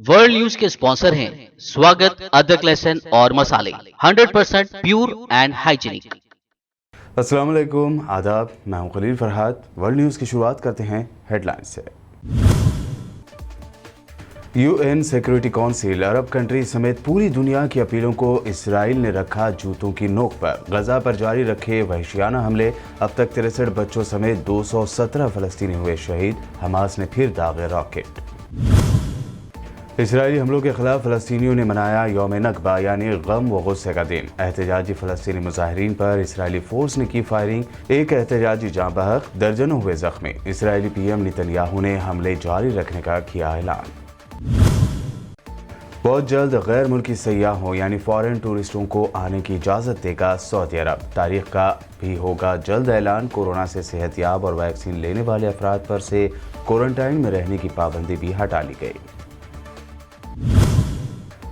World news के sponsor हैं स्वागत, अदरक, लहसुन और मसाले 100% प्योर एंड हाइजीनिक। अस्सलाम वालेकुम, आदाब। मैं हूं खलील फरहाद। वर्ल्ड न्यूज़ की शुरुआत करते हैं हेडलाइंस से। UN security council Arab country समेत पूरी दुनिया की अपीलों को इसराइल ने रखा जूतों की नोक पर। गजा पर जारी रखे वहशियाना हमले, अब तक 63 बच्चों समेत 217 फलस्तीनी हुए शहीद। हमास ने फिर दागे रॉकेट। इसराइली हमलों के खिलाफ फलस्तीनियों ने मनाया यौम नकबा यानी गम व गुस्से का दिन। एहतजाजी फलस्तीनी मुजाहिरीन पर इसराइली फोर्स ने की फायरिंग, एक एहतजाजी जाँ बहक, दर्जनों हुए जख्मी। इसराइली पीएम नेतन्याहू ने हमले जारी रखने का किया ऐलान। बहुत जल्द गैर मुल्की सयाहों यानी फॉरेन टूरिस्टों को आने की इजाज़त देगा सऊदी अरब। तारीख का भी होगा जल्द ऐलान। कोरोना से सेहतयाब और वैक्सीन लेने वाले अफराद पर से क्वारंटाइन में रहने की पाबंदी भी हटा ली गई।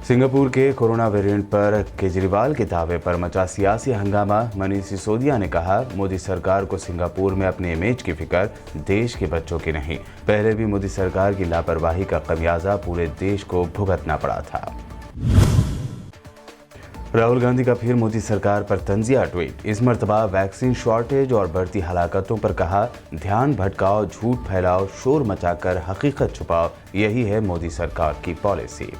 सिंगापुर के कोरोना वेरिएंट पर केजरीवाल के दावे पर मचा सियासी हंगामा। मनीष सिसोदिया ने कहा, मोदी सरकार को सिंगापुर में अपने इमेज की फिक्र, देश के बच्चों की नहीं। पहले भी मोदी सरकार की लापरवाही का खमियाजा पूरे देश को भुगतना पड़ा था। राहुल गांधी का फिर मोदी सरकार पर तंजिया ट्वीट। इस मर्तबा वैक्सीन शॉर्टेज और बढ़ती हलाकतों पर कहा, ध्यान भटकाओ, झूठ फैलाओ, शोर मचाकर हकीकत छुपाओ, यही है मोदी सरकार की पॉलिसी।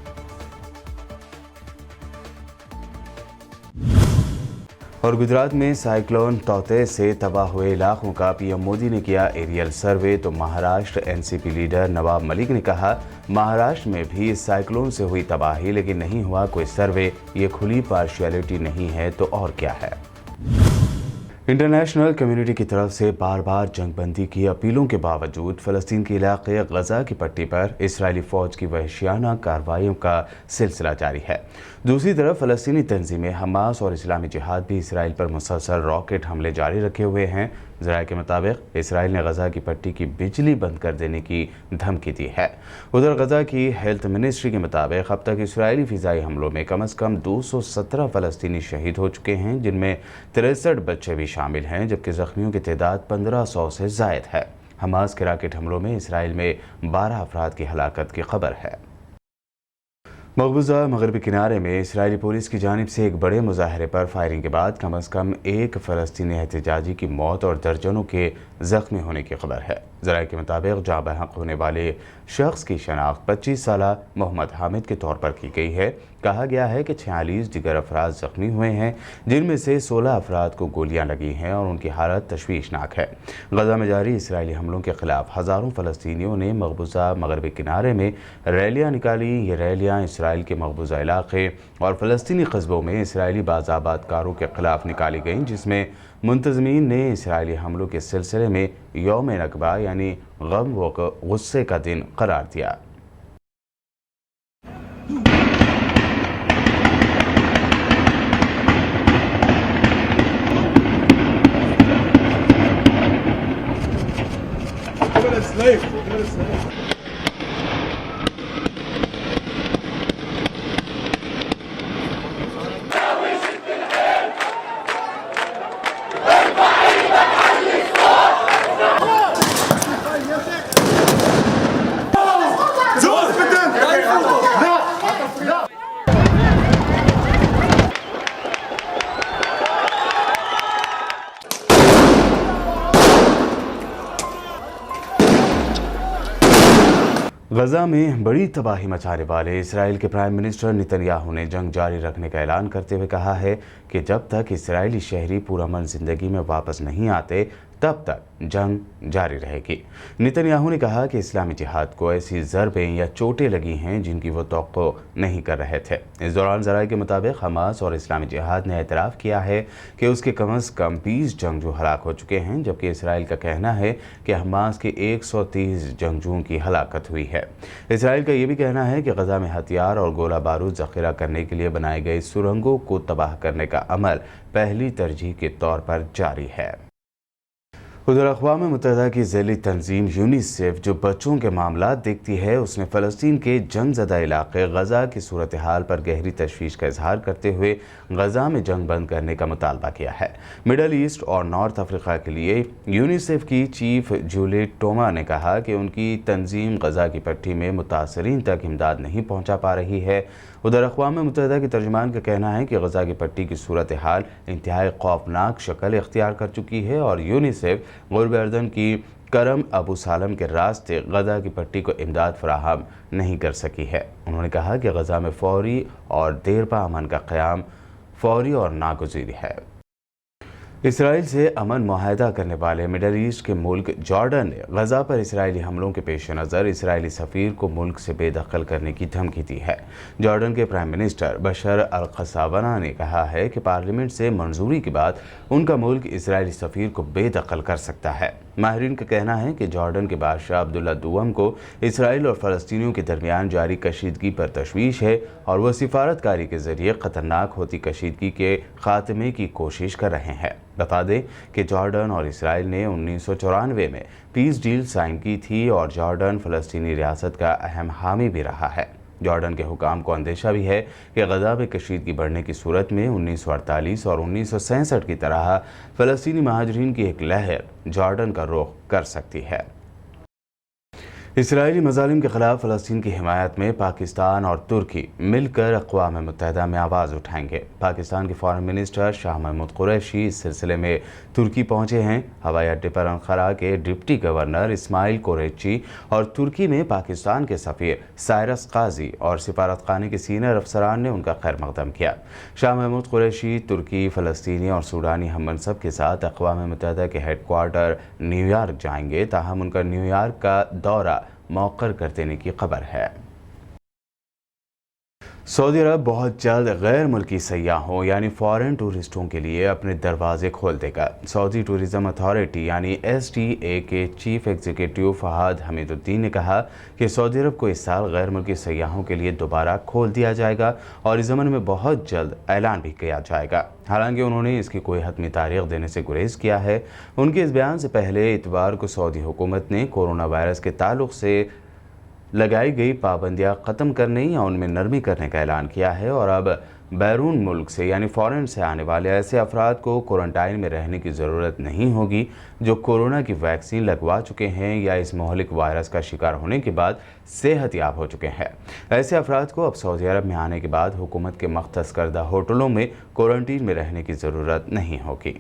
और गुजरात में साइक्लोन तौते से तबाह हुए इलाकों का पीएम मोदी ने किया एरियल सर्वे। तो महाराष्ट्र एनसीपी लीडर नवाब मलिक ने कहा, महाराष्ट्र में भी इस साइक्लोन से हुई तबाही, लेकिन नहीं हुआ कोई सर्वे। ये खुली पार्शियलिटी नहीं है तो और क्या है। इंटरनेशनल कम्युनिटी की तरफ से बार बार जंगबंदी की अपीलों के बावजूद फ़लस्तीन के इलाके गजा की पट्टी पर इसराइली फ़ौज की वहशियाना कार्रवाइयों का सिलसिला जारी है। दूसरी तरफ फ़लस्तीनी तंजीमें हमास और इस्लामी जिहाद भी इसराइल पर मुसलसल रॉकेट हमले जारी रखे हुए हैं। ज़राए के मुताबिक इसराइल ने गजा की पट्टी की बिजली बंद कर देने की धमकी दी है। उधर गजा की हेल्थ मिनिस्ट्री के मुताबिक अब तक इसराइली फ़िज़ाई हमलों में कम से कम 217 फ़लस्तीनी शहीद हो चुके हैं, जिनमें 63 बच्चे भी शामिल हैं, जबकि ज़ख्मियों की तादाद 1500 से ज़ायद है। हमास के रॉकेट हमलों में इसराइल में 12 अफराद की हलाकत की खबर है। मकबूजा मगरबी किनारे में इसराइली पुलिस की जानिब से एक बड़े मुजाहरे पर फायरिंग के बाद कम से कम एक फ़लस्तीनी एहतजाजी की मौत और दर्जनों के ज़ख्मी होने की खबर है। ज़राए के मुताबिक जाँ बहक होने वाले शख्स की शनाख्त 25 साला मोहम्मद हामिद के तौर पर की गई है। कहा गया है कि 46 दिगर अफराद ज़ख्मी हुए हैं, जिनमें से 16 अफराद को गोलियां लगी हैं और उनकी हालत तशवीशनाक है। गजा में जारी इसराइली हमलों के खिलाफ हज़ारों फ़लस्तीनियों ने मकबूजा मगरबी किनारे में रैलियाँ निकाली। ये रैलियाँ इसराइल के मकबूजा इलाके और फ़लस्तीनी कस्बों में इसराइली बाज़ाबातकारों के खिलाफ निकाली गईं, जिसमें मुंतज़मीन ने इसराइली हमलों के सिलसिले में यौम नकबा यानी गम व गुस्से का दिन करार दिया। गजा में बड़ी तबाही मचाने वाले इसराइल के प्राइम मिनिस्टर नेतन्याहू ने जंग जारी रखने का ऐलान करते हुए कहा है कि जब तक इसराइली शहरी पुरअमन जिंदगी में वापस नहीं आते, तब तक जंग जारी रहेगी। नेतन्याहू ने कहा कि इस्लामी जिहाद को ऐसी ज़रबें या चोटें लगी हैं जिनकी वो तवक्को नहीं कर रहे थे। इस दौरान ज़राए के मुताबिक हमास और इस्लामी जिहाद ने एतराफ़ किया है कि उसके कम से कम 20 जंगजू हलाक हो चुके हैं, जबकि इसराइल का कहना है कि हमास के 130 जंगजुओं की हलाकत हुई है। इसराइल का ये भी कहना है कि गजा में हथियार और गोला बारूद ज़ख़ीरा करने के लिए बनाए गए सुरंगों को तबाह करने का अमल पहली तरजीह के तौर पर जारी है। उधर अक़वाम मुत्तहिदा की ज़ैली तंजीम यूनिसेफ जो बच्चों के मामला देखती है, उसने फ़लस्तीन के जंगज़दा इलाक़े गज़ा की सूरत हाल पर गहरी तशवीश का इजहार करते हुए गज़ा में जंग बंद करने का मुतालबा किया है। मिडल ईस्ट और नॉर्थ अफ्रीका के लिए यूनिसेफ की चीफ जूलियट टोमा ने कहा कि उनकी तंजीम गज़ा की पट्टी में मुतासरीन तक इमदाद नहीं पहुँचा पा रही है। उधर अक़वाम मुत्तहिदा के तर्जुमान का कहना है कि गज़ा की पट्टी की सूरत हाल इंतहाई खौफनाक शक्ल इख्तियार कर चुकी है और यूनिसेफ गुर्ब अर्दन की करम अबू सालम के रास्ते गज़ा की पट्टी को इमदाद फराहम नहीं कर सकी है। उन्होंने कहा कि गज़ा में फौरी और देरपा अमन का क़याम फौरी और नागुज़ीर है। इसराइल से अमन मुआहदा करने वाले मिडल ईस्ट के मुल्क जॉर्डन ने गज़ा पर इसराइली हमलों के पेश नज़र इसराइली सफ़ीर को मुल्क से बेदखल करने की धमकी दी है। जॉर्डन के प्राइम मिनिस्टर बशर अल-क़सावाना ने कहा है कि पार्लियामेंट से मंजूरी के बाद उनका मुल्क इसराइली सफ़ीर को बेदखल कर सकता है। माहिरीन का कहना है कि जॉर्डन के बादशाह अब्दुल्ला दुवम को इसराइल और फ़लस्तीनियों के दरमियान जारी कशीदगी पर तशवीश है और वह सिफारतकारी के ज़रिए ख़तरनाक होती कशीदगी के ख़ात्मे की कोशिश कर रहे हैं। बता दें कि जॉर्डन और इसराइल ने 1994 में पीस डील साइन की थी और जॉर्डन फ़लस्तीनी रियासत का अहम हामी भी रहा है। जॉर्डन के हुकाम को अंदेशा भी है कि गज़ा में कशीदगी बढ़ने की सूरत में 1948 और 1967 की तरह फ़लस्तीनी महाजरीन की एक लहर जॉर्डन का रुख कर सकती है। इसराइली मज़ालिम के ख़िलाफ़ फ़लस्तीन की हिमायत में पाकिस्तान और तुर्की मिलकर अक़वाम मुत्तहिदा में आवाज़ उठाएंगे। पाकिस्तान के फ़ॉरेन मिनिस्टर शाह महमूद कुरैशी इस सिलसिले में तुर्की पहुँचे हैं। हवाई अड्डे पर अंकारा के डिप्टी गवर्नर इस्माइल कुरैशी और तुर्की में पाकिस्तान के सफ़ीर साइरस काजी और सिफारतखाने के सीनियर अफसरान ने उनका खैर मक़दम किया। शाह महमूद कुरैशी तुर्की, फ़लस्तीनी और सूडानी हम मनसब के साथ अक़वाम मुत्तहिदा के हेडक्वार्टर न्यूयॉर्क जाएंगे, ताहम उनका न्यूयॉर्क का दौरा मौक़र कर देने की खबर है। सऊदी अरब बहुत जल्द गैर मुल्की सयाहों यानी फ़ॉरेन टूरिस्टों के लिए अपने दरवाजे खोल देगा। सऊदी टूरिज़म अथॉरिटी यानी STA के चीफ एग्जीक्यूटिव फ़हाद हमीदुद्दीन ने कहा कि सऊदी अरब को इस साल गैर मुल्की सयाहों के लिए दोबारा खोल दिया जाएगा और इस ज़मन में बहुत जल्द ऐलान भी किया जाएगा। हालांकि उन्होंने इसकी कोई हतमी तारीख देने से गुरेज किया है। उनके इस बयान से पहले इतवार को सऊदी हुकूमत ने कोरोना वायरस के ताल्लुक से लगाई गई पाबंदियां ख़त्म करने या उनमें नरमी करने का ऐलान किया है और अब बैरून मुल्क से यानी फ़ॉरेन से आने वाले ऐसे अफराद को क्वारंटाइन में रहने की ज़रूरत नहीं होगी जो कोरोना की वैक्सीन लगवा चुके हैं या इस महलिक वायरस का शिकार होने के बाद सेहतयाब हो चुके हैं। ऐसे अफराद को अब सऊदी अरब में आने के बाद हुकूमत के मख्तस करदा होटलों में क्वारंटीन में रहने की ज़रूरत नहीं होगी।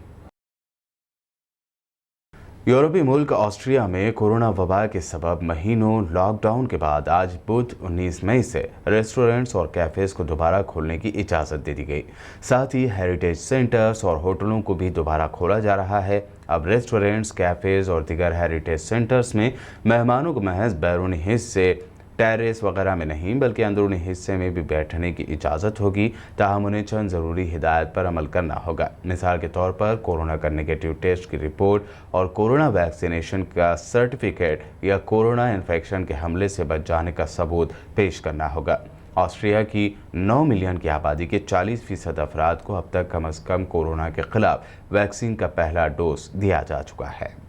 यूरोपीय मुल्क ऑस्ट्रिया में कोरोना वबा के सबब महीनों लॉकडाउन के बाद आज बुध 19 मई से रेस्टोरेंट्स और कैफ़ेज़ को दोबारा खोलने की इजाज़त दे दी गई। साथ ही हेरिटेज सेंटर्स और होटलों को भी दोबारा खोला जा रहा है। अब रेस्टोरेंट्स, कैफ़ेज़ और दीगर हेरिटेज सेंटर्स में मेहमानों को महज बैरूनी हिस्से टेरेस वगैरह में नहीं बल्कि अंदरूनी हिस्से में भी बैठने की इजाज़त होगी। ताहम उन्हें चंद ज़रूरी हिदायत पर अमल करना होगा। मिसाल के तौर पर कोरोना का नेगेटिव टेस्ट की रिपोर्ट और कोरोना वैक्सीनेशन का सर्टिफिकेट या कोरोना इन्फेक्शन के हमले से बच जाने का सबूत पेश करना होगा। ऑस्ट्रिया की 9 मिलियन की आबादी के 40% अफराद को अब तक कम अज़ कम कोरोना के ख़िलाफ़ वैक्सीन का पहला डोज दिया जा चुका है।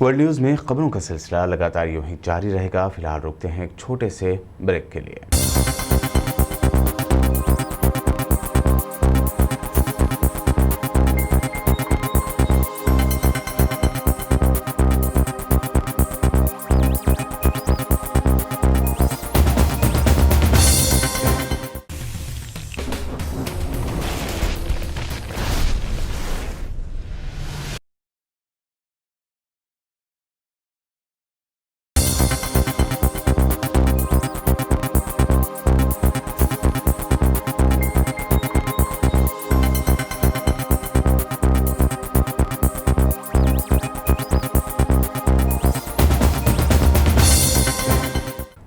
वर्ल्ड न्यूज़ में खबरों का सिलसिला लगातार यूं ही जारी रहेगा। फिलहाल रुकते हैं एक छोटे से ब्रेक के लिए।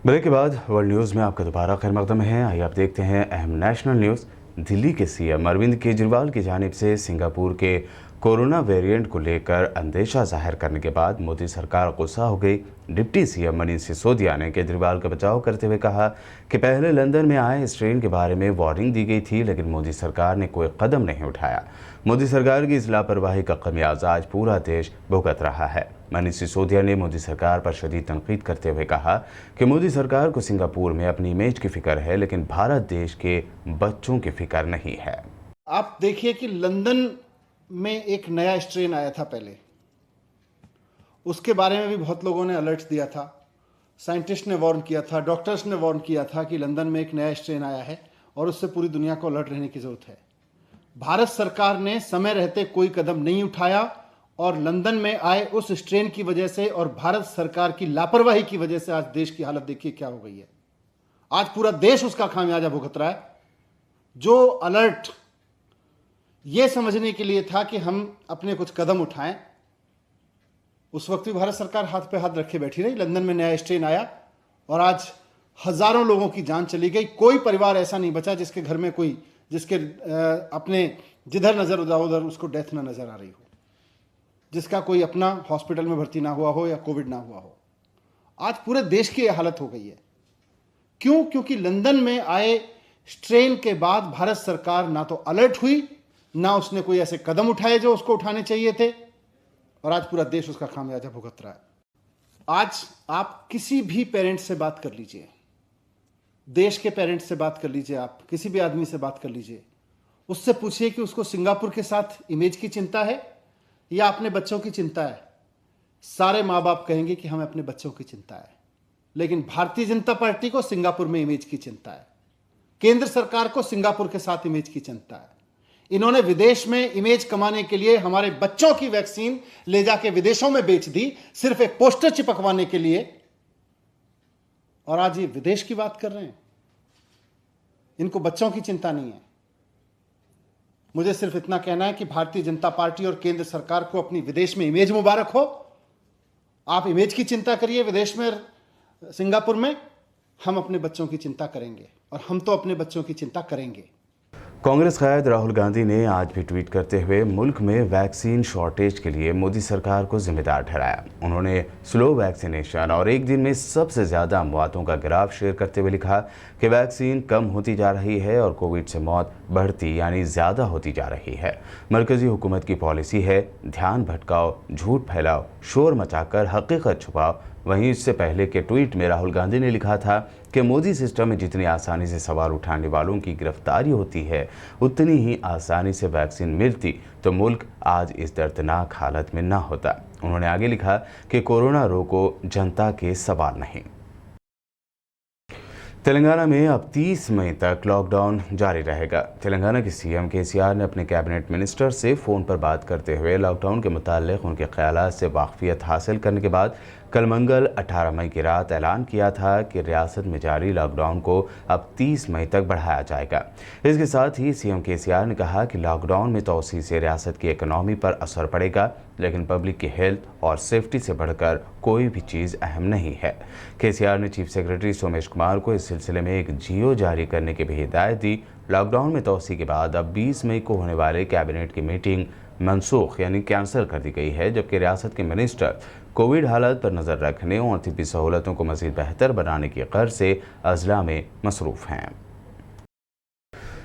ब्रेक के बाद वर्ल्ड न्यूज़ में आपका दोबारा खैर मकदम है। आइए आप देखते हैं अहम नेशनल न्यूज़। दिल्ली के CM अरविंद केजरीवाल की जानिब से सिंगापुर के कोरोना वेरिएंट को लेकर अंदेशा जाहिर करने के बाद मोदी सरकार गुस्सा हो गई। डिप्टी सीएम मनीष सिसोदिया ने केजरीवाल का बचाव करते हुए कहा कि पहले लंदन में आए स्ट्रेन के बारे में वार्निंग दी गई थी, लेकिन मोदी सरकार ने कोई कदम नहीं उठाया। मोदी सरकार की इस लापरवाही का खमियाजा आज पूरा देश भुगत रहा है। मनीष सिसोदिया ने मोदी सरकार पर शदीद तनकीद करते हुए कहा कि मोदी सरकार को सिंगापुर में अपनी इमेज की फिक्र है, लेकिन भारत देश के बच्चों की फिक्र नहीं है। आप देखिए कि लंदन में एक नया स्ट्रेन आया था पहले, उसके बारे में भी बहुत लोगों ने अलर्ट दिया था, साइंटिस्ट ने वार्न किया था, डॉक्टर्स ने वार्न किया था कि लंदन में एक नया स्ट्रेन आया है और उससे पूरी दुनिया को अलर्ट रहने की ज़रूरत है। भारत सरकार ने समय रहते कोई कदम नहीं उठाया और लंदन में आए उस स्ट्रेन की वजह से और भारत सरकार की लापरवाही की वजह से आज देश की हालत देखिए क्या हो गई है। आज पूरा देश उसका खामियाजा भुगत रहा है। जो अलर्ट ये समझने के लिए था कि हम अपने कुछ कदम उठाएं, उस वक्त भी भारत सरकार हाथ पे हाथ रखे बैठी रही। लंदन में नया स्ट्रेन आया और आज हजारों लोगों की जान चली गई। कोई परिवार ऐसा नहीं बचा जिसके घर में कोई जिसके अपने जिधर नजर उधर उसको डेथ ना नजर आ रही हो, जिसका कोई अपना हॉस्पिटल में भर्ती ना हुआ हो या कोविड ना हुआ हो। आज पूरे देश की यह हालत हो गई है। क्यों? क्योंकि लंदन में आए स्ट्रेन के बाद भारत सरकार ना तो अलर्ट हुई, ना उसने कोई ऐसे कदम उठाए जो उसको उठाने चाहिए थे, और आज पूरा देश उसका खामियाजा भुगत रहा है। आज आप किसी भी पेरेंट्स से बात कर लीजिए, देश के पेरेंट्स से बात कर लीजिए, आप किसी भी आदमी से बात कर लीजिए, उससे पूछिए कि उसको सिंगापुर के साथ इमेज की चिंता है या अपने बच्चों की चिंता है। सारे माँ बाप कहेंगे कि हमें अपने बच्चों की चिंता है, लेकिन भारतीय जनता पार्टी को सिंगापुर में इमेज की चिंता है, केंद्र सरकार को सिंगापुर के साथ इमेज की चिंता है। इन्होंने विदेश में इमेज कमाने के लिए हमारे बच्चों की वैक्सीन ले जाके विदेशों में बेच दी, सिर्फ एक पोस्टर चिपकवाने के लिए, और आज ये विदेश की बात कर रहे हैं। इनको बच्चों की चिंता नहीं है। मुझे सिर्फ इतना कहना है कि भारतीय जनता पार्टी और केंद्र सरकार को अपनी विदेश में इमेज मुबारक हो। आप इमेज की चिंता करिए विदेश में, सिंगापुर में। हम अपने बच्चों की चिंता करेंगे और हम तो अपने बच्चों की चिंता करेंगे। कांग्रेस कायद राहुल गांधी ने आज भी ट्वीट करते हुए मुल्क में वैक्सीन शॉर्टेज के लिए मोदी सरकार को जिम्मेदार ठहराया। उन्होंने स्लो वैक्सीनेशन और एक दिन में सबसे ज़्यादा मौतों का ग्राफ शेयर करते हुए लिखा कि वैक्सीन कम होती जा रही है और कोविड से मौत बढ़ती यानी ज़्यादा होती जा रही है। मरकज़ी हुकूमत की पॉलिसी है ध्यान भटकाओ, झूठ फैलाओ, शोर मचाकर हकीकत छुपाओ। वहीं इससे पहले के ट्वीट में राहुल गांधी ने लिखा था कि मोदी सिस्टम में जितनी आसानी से सवाल उठाने वालों की गिरफ्तारी होती है, उतनी ही आसानी से वैक्सीन मिलती तो मुल्क आज इस दर्दनाक हालत में ना होता। उन्होंने आगे लिखा कि कोरोना रोको, जनता के सवाल नहीं। तेलंगाना में अब 30 मई तक लॉकडाउन जारी रहेगा। तेलंगाना के सीएम केसीआर ने अपने कैबिनेट मिनिस्टर से फ़ोन पर बात करते हुए लॉकडाउन के मुताल्लिक़ उनके ख़यालात से वाक़फ़ियत हासिल करने के बाद कल मंगल 18 मई की रात ऐलान किया था कि रियासत में जारी लॉकडाउन को अब 30 मई तक बढ़ाया जाएगा। इसके साथ ही सीएम केसीआर ने कहा कि लॉकडाउन में तोसी से रियासत की इकनॉमी पर असर पड़ेगा, लेकिन पब्लिक की हेल्थ और सेफ्टी से बढ़कर कोई भी चीज़ अहम नहीं है। केसीआर ने चीफ सेक्रेटरी सोमेश कुमार को इस सिलसिले में एक जीओ जारी करने की भी हिदायत दी। लॉकडाउन में तोसी के बाद अब 20 मई को होने वाले कैबिनेट की मीटिंग मनसूख यानी कैंसिल कर दी गई है, जबकि रियासत के मिनिस्टर कोविड हालात पर नज़र रखने और तिब्बी सहूलतों को मज़ीद बेहतर बनाने की गर्ज से अजला में मसरूफ़ हैं।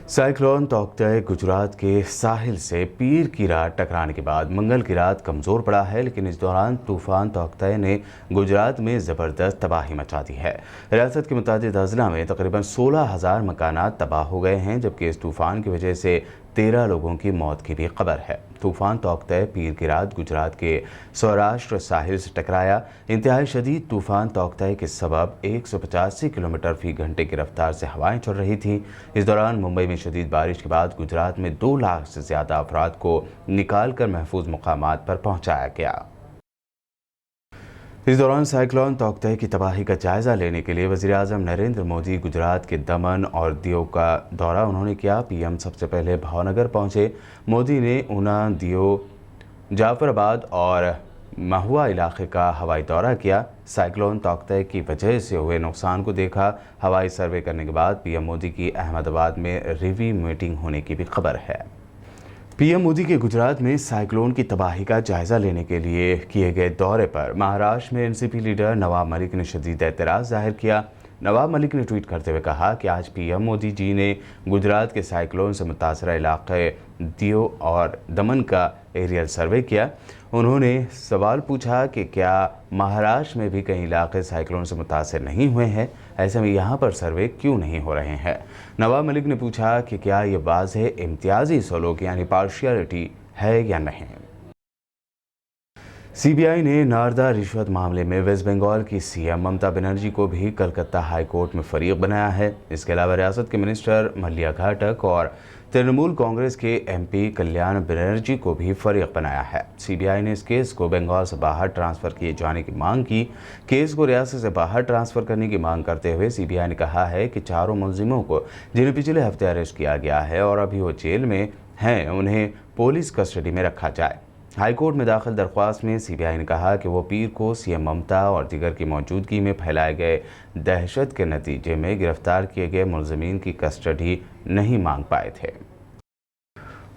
साइक्लोन तौकते गुजरात के साहिल से पीर की रात टकराने के बाद मंगल की रात कमज़ोर पड़ा है, लेकिन इस दौरान तूफ़ान तौकते ने गुजरात में ज़बरदस्त तबाही मचा दी है। रियासत के मुतादिद अजला में तकरीबन 16,000 मकानात तबाह हो गए हैं, जबकि इस तूफ़ान की वजह से 13 लोगों की मौत की भी खबर है। तूफ़ान तौकते पीर की रात गुजरात के सौराष्ट्र साहिल से टकराया। इंतहाई शदीद तूफ़ान तौकते के सबब 185 किलोमीटर फ़ी घंटे की रफ्तार से हवाएं चल रही थीं। इस दौरान मुंबई में शदीद बारिश के बाद गुजरात में 2 लाख से ज़्यादा अफराद को निकाल कर महफूज मकामात पर पहुँचाया गया। इस दौरान साइक्लोन तौकते की तबाही का जायज़ा लेने के लिए वज़ीर-ए-आज़म नरेंद्र मोदी गुजरात के दमन और दीव का दौरा उन्होंने किया। पीएम सबसे पहले भावनगर पहुंचे। मोदी ने ऊना, दीव, जाफराबाद और महुआ इलाके का हवाई दौरा किया। साइक्लोन तौकते की वजह से हुए नुकसान को देखा। हवाई सर्वे करने के बाद पीएम मोदी की अहमदाबाद में रिव्यू मीटिंग होने की भी खबर है। पीएम मोदी के गुजरात में साइक्लोन की तबाही का जायजा लेने के लिए किए गए दौरे पर महाराष्ट्र में एनसीपी लीडर नवाब मलिक ने शदीद एतराज़ जाहिर किया। नवाब मलिक ने ट्वीट करते हुए कहा कि आज पीएम मोदी जी ने गुजरात के साइक्लोन से मुतासरा इलाके दियो और दमन का एरियल सर्वे किया। उन्होंने सवाल पूछा कि क्या महाराष्ट्र में भी कई इलाके साइक्लोन से मुतासर नहीं हुए हैं, ऐसे में यहाँ पर सर्वे क्यों नहीं हो रहे हैं। नवाब मलिक ने पूछा कि क्या ये वाज़ेह इम्तियाजी सलूक यानी पार्शियलिटी है या नहीं। सीबीआई ने नारदा रिश्वत मामले में वेस्ट बंगाल की सीएम ममता बनर्जी को भी कलकत्ता हाई कोर्ट में फरीक बनाया है। इसके अलावा रियासत के मिनिस्टर मल्लिया घाटक और तृणमूल कांग्रेस के एमपी कल्याण बनर्जी को भी फरीक बनाया है। सीबीआई ने इस केस को बंगाल से बाहर ट्रांसफर किए जाने की मांग की। केस को रियासत से बाहर ट्रांसफर करने की मांग करते हुए सीबीआई ने कहा है कि चारों मुलजिमों को जिन्हें पिछले हफ्ते अरेस्ट किया गया है और अभी वो जेल में हैं, उन्हें पुलिस कस्टडी में रखा जाए। हाईकोर्ट में दाखिल दरख्वास्त में सीबीआई ने कहा कि वो पीर को सीएम ममता और दीगर की मौजूदगी में फैलाए गए दहशत के नतीजे में गिरफ्तार किए गए मुलजिमीन की कस्टडी नहीं मांग पाए थे।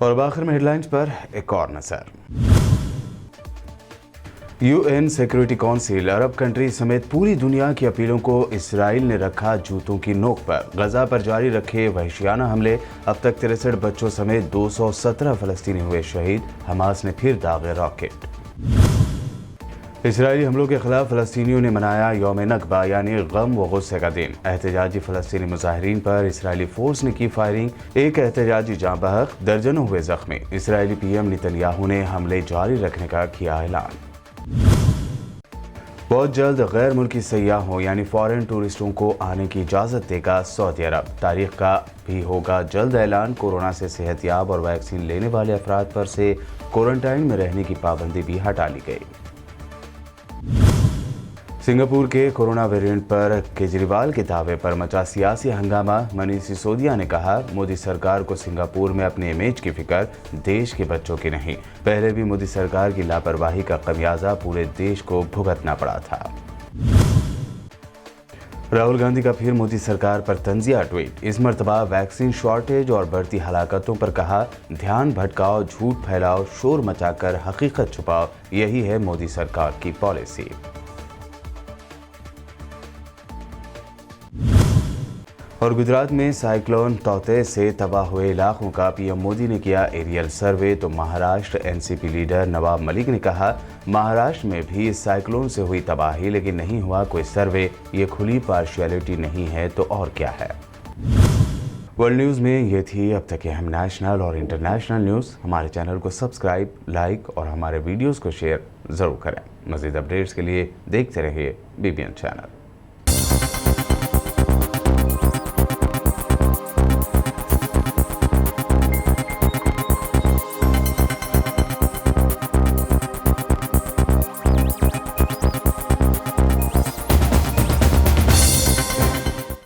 और आखिर में हेडलाइंस पर एक और नजर। UN security council Arab country समेत पूरी दुनिया की अपीलों को इसराइल ने रखा जूतों की नोक पर। गजा पर जारी रखे वहशियाना हमले, अब तक 63 बच्चों समेत 217 फलस्तीनी हुए शहीद। हमास ने फिर दागे रॉकेट। इसराइली हमलों के खिलाफ फलस्तीनियों ने मनाया यौम नकबा यानी गम व गुस्से का दिन। एहतजाजी फलस्तीनी मुजाहिरीन पर इसराइली फोर्स ने की फायरिंग, एक एहतजाजी जाँ बहक, दर्जनों हुए जख्मी। इसराइली पीएम नेतन्याहू ने हमले जारी रखने का किया ऐलान। बहुत जल्द गैर मुल्की सयाहों यानी फॉरेन टूरिस्टों को आने की इजाज़त देगा सऊदी अरब। तारीख का भी होगा जल्द ऐलान। कोरोना से सेहतयाब और वैक्सीन लेने वाले अफराद पर से क्वारंटाइन में रहने की पाबंदी भी हटा ली गई। सिंगापुर के कोरोना वेरिएंट पर केजरीवाल के दावे पर मचा सियासी हंगामा। मनीष सिसोदिया ने कहा, मोदी सरकार को सिंगापुर में अपने इमेज की फिक्र, देश के बच्चों की नहीं। पहले भी मोदी सरकार की लापरवाही का खमियाजा पूरे देश को भुगतना पड़ा था। राहुल गांधी का फिर मोदी सरकार पर तंजिया ट्वीट। इस मर्तबा वैक्सीन शॉर्टेज और बढ़ती हलाकतों पर कहा, ध्यान भटकाओ, झूठ फैलाओ, शोर मचाकर हकीकत छुपाओ, यही है मोदी सरकार की पॉलिसी। और गुजरात में साइक्लोन तौते से तबाह हुए इलाकों का पीएम मोदी ने किया एरियल सर्वे। तो महाराष्ट्र एनसीपी लीडर नवाब मलिक ने कहा, महाराष्ट्र में भी इस साइक्लोन से हुई तबाही, लेकिन नहीं हुआ कोई सर्वे। ये खुली पार्शियलिटी नहीं है तो और क्या है। वर्ल्ड न्यूज़ में ये थी अब तक के अहम नेशनल और इंटरनेशनल न्यूज़। हमारे चैनल को सब्सक्राइब, लाइक और हमारे वीडियोज़ को शेयर ज़रूर करें। मज़ीद अपडेट्स के लिए देखते रहिए BBN चैनल।